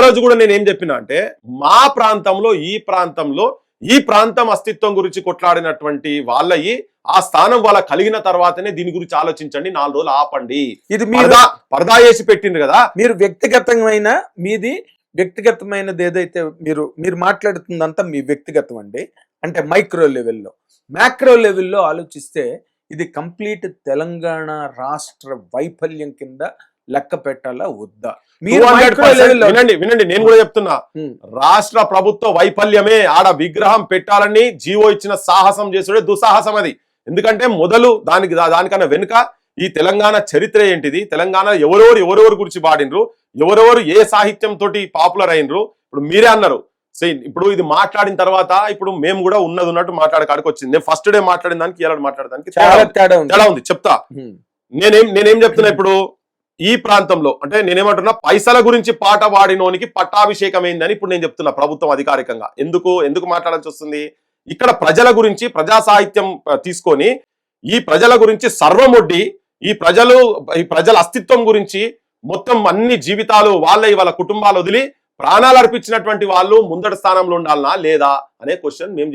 రోజు కూడా నేను ఏం చెప్పినా అంటే మా ప్రాంతంలో ఈ ప్రాంతం అస్తిత్వం గురించి కొట్లాడినటువంటి వాళ్ళయి ఆ స్థానం వాళ్ళ కలిగిన తర్వాతనే దీని గురించి ఆలోచించండి, 4 రోజులు ఆపండి. ఇది పరదా వేసి పెట్టిండ్రు కదా. మీరు వ్యక్తిగతమైనది ఏదైతే మీరు మాట్లాడుతుందంతా మీ వ్యక్తిగతం అండి. అంటే మైక్రో లెవెల్లో. మ్యాక్రో లెవెల్లో ఆలోచిస్తే ఇది కంప్లీట్ తెలంగాణ రాష్ట్ర వైఫల్యం కింద లెక్క పెట్టాలా వద్దా? వినండి, నేను కూడా చెప్తున్నా, రాష్ట్ర ప్రభుత్వ వైఫల్యమే. ఆడ విగ్రహం పెట్టాలని జీవో ఇచ్చిన సాహసం చేసుడే దుస్సాహసం అది. ఎందుకంటే మొదలు దానికన్నా వెనుక ఈ తెలంగాణ చరిత్ర ఏంటిది, తెలంగాణ ఎవరెవరు గురించి పాడినరు, ఎవరెవరు ఏ సాహిత్యం తోటి పాపులర్ అయినరు. ఇప్పుడు మీరే అన్నారు, ఇప్పుడు ఇది మాట్లాడిన తర్వాత ఇప్పుడు మేము కూడా ఉన్నట్టు మాట్లాడకాడికి వచ్చింది. నేను ఫస్ట్ డే మాట్లాడిన దానికి ఇలా మాట్లాడడానికి తేడా ఉంది. చెప్తా. నేనేం చెప్తున్నా, ఇప్పుడు ఈ ప్రాంతంలో అంటే నేనేమంటున్నా, పైసల గురించి పాట పాడినోనికి పట్టాభిషేకం అయిందని ఇప్పుడు నేను చెప్తున్నా ప్రభుత్వం అధికారికంగా. ఎందుకు మాట్లాడాల్సి వస్తుంది? ఇక్కడ ప్రజల గురించి ప్రజా సాహిత్యం తీసుకొని ఈ ప్రజల గురించి సర్వమొడ్డి ఈ ప్రజల అస్తిత్వం గురించి మొత్తం అన్ని జీవితాలు వాళ్ళ కుటుంబాలు వదిలి ప్రాణాలు అర్పించినటువంటి వాళ్ళు ముందటి స్థానంలో ఉండాలనా లేదా అనే క్వశ్చన్ మేము